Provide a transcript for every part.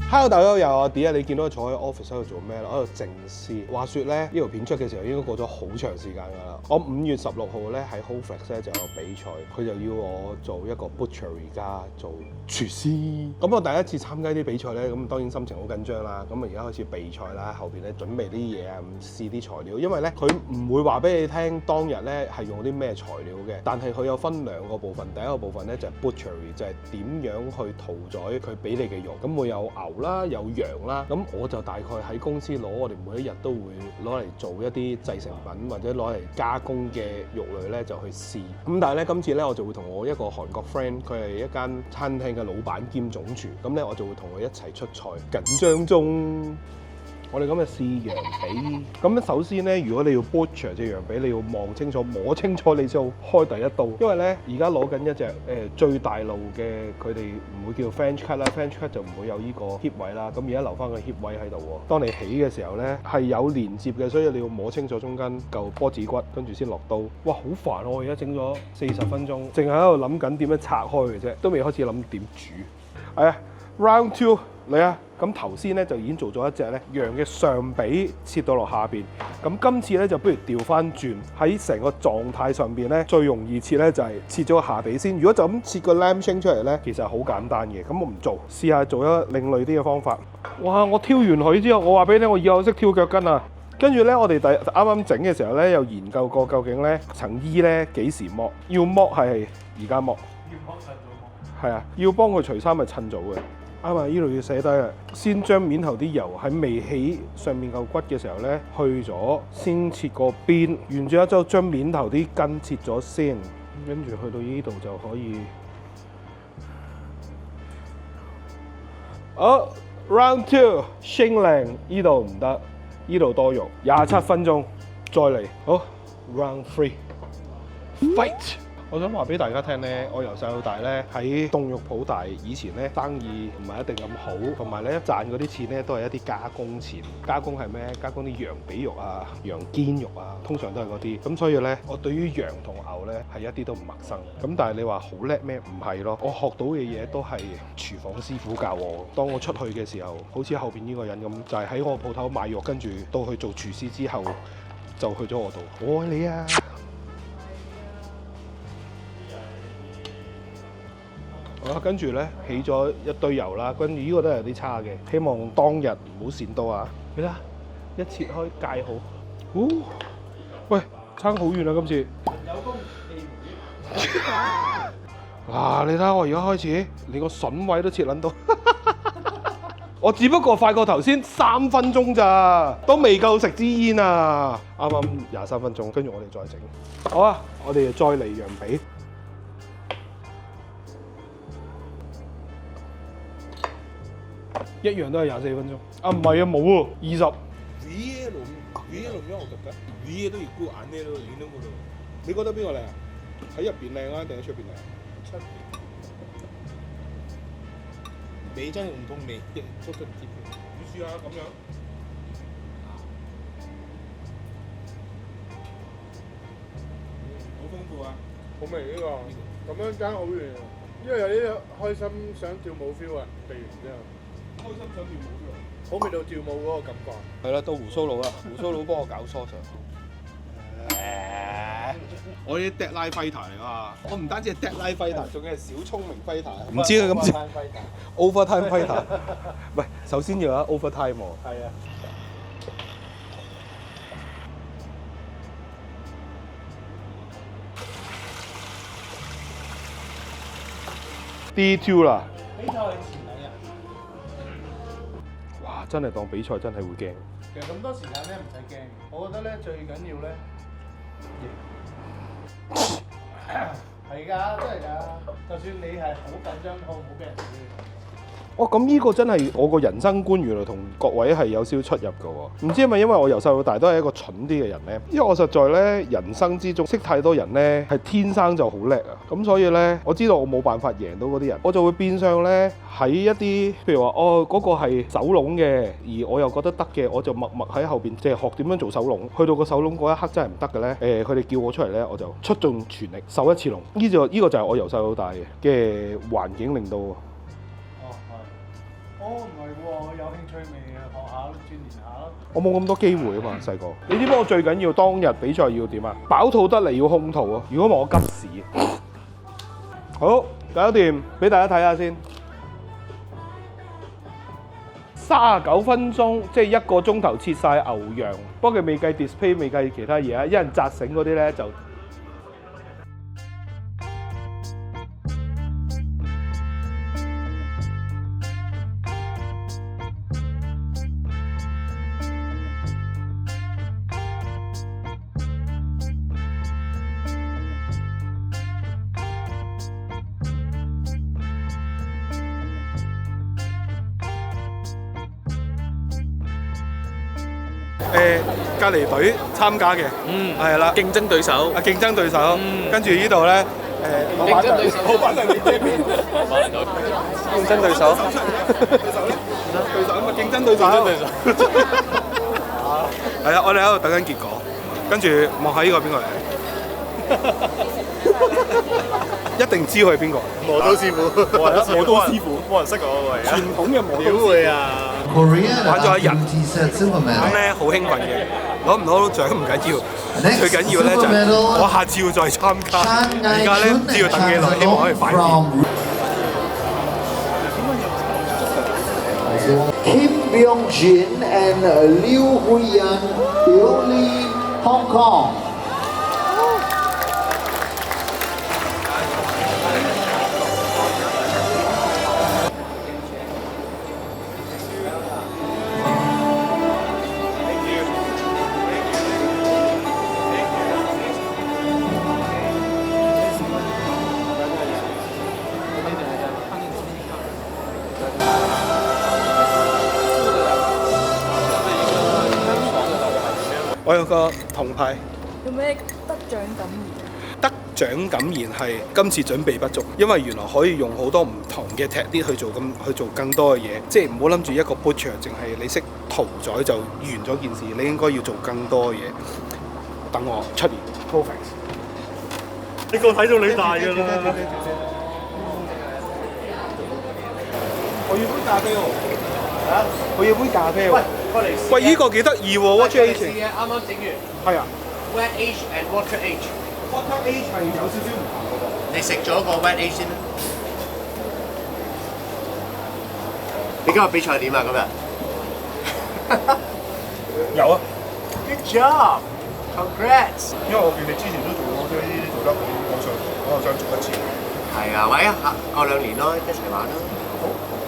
Hello，大家好，又係我 D 啊！你見到我坐喺 office 喺度做咩咧？我喺度靜思。話說咧，呢條片出嘅時候應該過咗好長時間㗎啦。我5月16號咧喺 Hofrex 咧就有比賽，佢就要我做一個 butchery 加做廚師。咁我第一次參加啲比賽咧，咁當然心情好緊張啦。咁而家開始備賽啦，後邊咧準備啲嘢啊，試啲材料。因為咧佢唔會話俾你聽當日咧係用啲咩材料嘅，但係佢有分兩個部分。第一個部分咧就係 butchery，就係點樣去屠宰佢俾你嘅肉。咁會有牛啦，有羊啦，咁我就大概喺公司攞，我哋每一日都會攞嚟做一啲製成品或者攞嚟加工嘅肉類咧，就去試。咁但係咧今次咧，我就會同我一個韓國 friend，佢係一間餐廳嘅老闆兼總廚，咁咧我就會同佢一齊出菜。緊張中。我哋今日試羊髀，咁首先咧，如果你要 butcher 隻羊髀，你要望清楚、摸清楚，你先好開第一刀。因為咧，而家攞緊一隻最大路嘅，佢哋唔會叫 French cut 啦 ，French cut 就唔會有呢個 hip 位啦。咁而家留翻個 hip 位喺度喎。當你起嘅時候咧，係有連接嘅，所以你要摸清楚中間嚿波子骨，跟住先落刀。哇，好煩喎！我而家整咗40分鐘，淨係喺度諗緊點樣拆開嘅啫，都未開始諗點煮。係啊，round 2嚟啊！咁頭先咧就已經做咗一隻咧羊嘅上髀切到落下邊，咁今次咧就不如調翻轉喺成個狀態上邊咧，最容易切咧就係切咗個下髀先。如果就咁切個 lamb shank 出嚟咧，其實係好簡單嘅。咁我唔做，試下做一另類啲嘅方法。哇！我挑完佢之後，我話俾你聽，我以後識挑腳筋啊！跟住咧，我哋啱啱整嘅時候咧，有研究過究竟咧層衣咧幾時剝？要剝係而家剝，要剝趁早剝。係啊，要幫佢除衫咪趁早嘅。啱啊！呢度要寫低啦，先將面頭啲油喺未起上面嚿骨嘅時候咧去咗，先切個邊，沿住一周將面頭啲筋切咗先，跟住去到呢度就可以。好 ，round 2，升靚，呢度唔得，呢度多肉，27分鐘，再嚟。好 ，round 3，fight。我想話俾大家聽咧，我由細到大咧喺凍肉鋪大，以前咧生意唔係一定咁好，同埋咧賺嗰啲錢咧都係一啲加工錢。加工係咩？加工啲羊髀肉啊、羊肩肉啊，通常都係嗰啲。咁所以咧，我對於羊同牛咧係一啲都唔陌生。咁但係你話好叻咩？唔係咯，我學到嘅嘢都係廚房師傅教我。當我出去嘅時候，好似後邊呢個人咁，就係喺我鋪頭買肉，跟住到去做廚師之後，就去咗我度。我愛你啊！跟住咧起咗一堆油啦，跟住呢個都係有啲差嘅，希望當日唔好閃到啊！你睇下，一切開戒好，喂，差好遠啊今次。有功氣餒。嗱，你睇下我而家開始，連個筍位都切撚到。我只不過快過頭先3分鐘咋，都未夠食支煙啊！啱啱23分鐘，跟住我哋再整。好啊，我哋再嚟羊髀。一樣都係24分鐘。啊，唔係啊，冇喎，20。위에 놓으면 어떨까? 위에도 있고 안에도 있는 거로. 你覺得邊個靚啊？喺入邊靚啊，定喺出邊靚？出邊。你真係唔通你出咗碟？你試下咁樣。好豐富啊！好味呢個，咁樣爭好遠啊！因為有啲開心想跳舞 feel 啊，避完之後。開心想跳舞喎，好味道跳舞嗰個感覺。係啦，到胡鬚佬啦，胡鬚佬幫我搞梳上。我啲 deadline fighter 嚟啊！我唔單止係 deadline fighter， 仲要係小聰明 fighter。唔知佢咁知 overtime fighter。喂，首先要有 overtime 喎。係啊。D2 啦。比賽前兩日。哇！真係當比賽真係會驚。其實咁多時間咧唔使驚，我覺得咧最緊要咧，係㗎，真係㗎。就算你係好緊張，好唔好俾人知？哦，咁呢個真係我個人生觀原來同各位係有少少出入嘅喎。唔知係咪因為我由細到大都係一個蠢啲嘅人呢？因為我實在呢人生之中識太多人呢係天生就好叻啊。咁所以呢，我知道我冇辦法贏到嗰啲人，我就會變相呢喺一啲譬如話哦嗰個係手籠嘅，而我又覺得得嘅，我就默默喺後邊即係學點樣做手籠。去到個手籠嗰一刻真係唔得嘅呢，佢哋叫我出嚟呢，我就出盡全力手一次籠。呢個就係我由細到大嘅環境令到。唔係喎，有興趣咪學下鍛鍊下咯。我冇咁多機會啊嘛，細個。你知唔知我最緊要當日比賽要點啊？飽肚得嚟要空肚啊！如果唔係我急屎。好，搞掂，俾大家睇下先。39分鐘，即係1個鐘頭切晒牛羊，不過佢未計 display， 未計其他嘢啊！一人紮繩嗰啲咧就。隔離隊參加嘅，係啦，競爭對手，競爭對手，跟住呢度咧，競爭對手，老闆係你呢邊，競爭對手，對手啊嘛，競爭對手，係啊，我哋喺度等緊結果，跟住望下呢個邊個嚟？一定知佢係邊個？磨刀師傅，磨刀師傅，冇人識我喎，傳統嘅磨刀師傅會啊！玩咗一日，咁咧好興奮嘅，攞唔攞到獎唔緊要，最緊要咧就係我下次要再參加。而家咧唔知要等幾耐，希望可以快啲。Kim Byung-jin and Liu Huiyan, Yuli, Hong Kong. 我有個銅牌。有咩得獎感言？得獎感言係今次準備不足，因為原來可以用好多唔同嘅 technique 去做更多嘅嘢，即係唔好諗住一個 butcher 淨係你識屠宰就完咗件事，你應該要做更多嘅嘢。等我出年 perfect。呢個睇到你大㗎啦。我要杯咖啡喎。啊！我要杯咖啡喎。喂，呢個幾得意喎，Water Age。啱啱整完。係啊。Wet age and water age。Water Age 係有少少唔同嘅喎。你食咗個 wet age 先啦。你今日比賽點啊？今日？有啊。Good job。Congrats。因為我見你之前都做過，所以呢啲做得好，我又想做一次。係啊，或者過2年咯，一齊玩咯。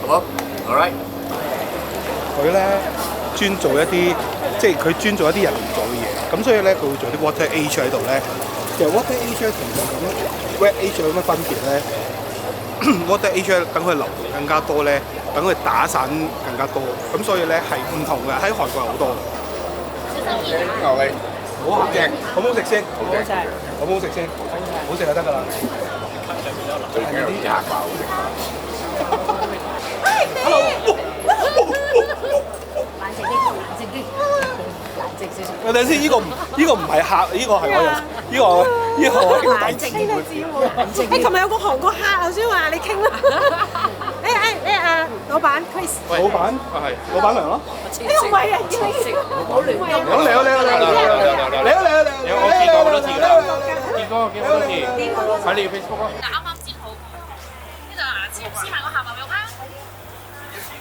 好。好。All right。佢咧專做一啲，即係佢專做一啲人唔做嘅嘢，咁所以咧佢會做啲 water age 喺度咧。其實 water age 同咁 wet age 有乜分別咧？water age 等佢流更加多咧，等佢打散更加多，咁所以咧係唔同嘅，喺韓國好多。牛脷，好正，好唔好食先？好食，好唔好食先？好食就得㗎啦。最緊要啲牙爆好食。我等先，呢個唔係客，呢個係我呢個冷靜啲啦，知冇？你琴日有個韓國客頭先話你傾啦。老闆 Chris。老闆係老闆娘咯。呢個位啊，要你好亂。嚟我見過好多次㗎啦，見過好多次，喺你嘅 Facebook 咯。啱啱煎好，呢度嗱，黐埋個鹹牛肉啦。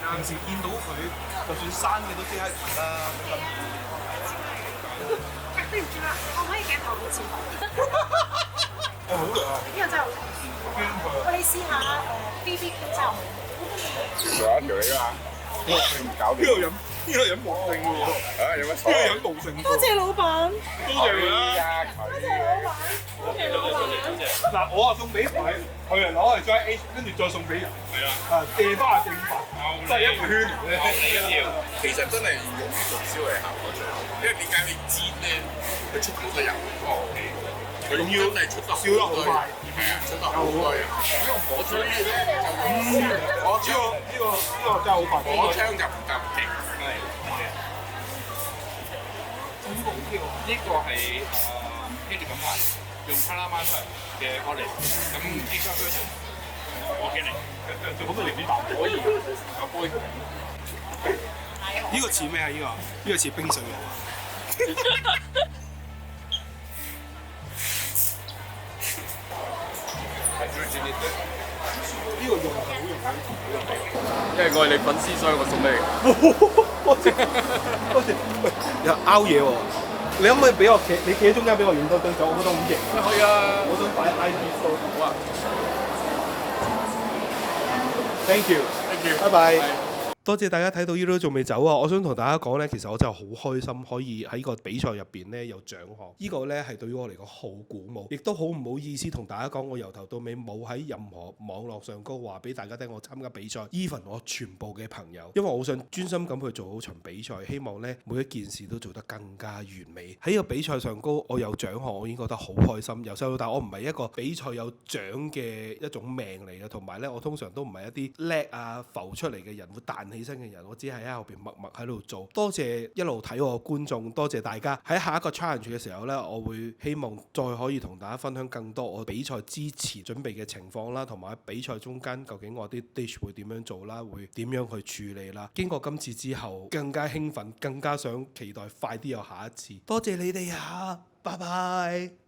平時見到佢，就算生嘅都即刻食啦。對唔住啦，可唔可以鏡頭面前講？好涼啊！呢個真係好涼。喂，你試下BBQ 真係好。仲有一條嚟㗎嘛？唔搞掂。呢個飲無性喎。有乜錯？呢個飲無性。多謝老闆。多謝佢啦。嗱，我啊送俾佢，佢啊攞嚟再 H， 跟住再送俾人。係啊。借翻下正法，真係一個圈嚟嘅。其實真係用呢種燒嚟效果最好，因為點解你煎咧，佢出到得油。佢仲要燒得好快，係啊，出得好快。因為火槍咧就火槍呢個真係好快，火槍就唔夠勁。呢個係跟住咁賣，用卡拉曼出嚟嘅 quality，咁 extra version 我嘅嚟，可唔可以嚟啲啖？可以，阿杯。呢個似咩啊？呢個似冰水佬啊！呢個用係好用嘅，因為我係你粉絲，所以我送俾你。多謝，喂，有拗嘢喎！你可唔可以俾我企？你企喺中間俾我影多張相，我覺得好型。可以啊，我想擺 IG story。好啊。Thank you， Thank you，拜拜。多謝大家睇到呢度都仲未走啊！我想同大家講呢，其實我真係好開心可以喺個比賽入邊呢有獎項，呢個呢係對於我嚟講好鼓舞，亦都好唔好意思同大家講，我由頭到尾冇喺任何網絡上高話俾大家聽我參加比賽 even 我全部嘅朋友，因為我好想專心咁去做好場比賽，希望呢每一件事都做得更加完美。喺呢個比賽上高，我有獎項，我已經覺得好開心。由細到大，我唔係一個比賽有獎嘅一種命嚟嘅，同埋呢，我通常都唔係一啲叻啊浮出嚟嘅人會彈起身嘅人，我只係喺後邊默默喺度做。多謝一路睇我嘅觀眾，多謝大家喺下一個 challenge 嘅時候呢，我會希望再可以同大家分享更多我比賽之前準備嘅情況啦，同埋喺比賽中間究竟我啲 dish 會點樣做啦，會點樣去處理啦。經過今次之後，更加興奮，更加想期待快啲有下一次。多謝你哋啊，拜拜。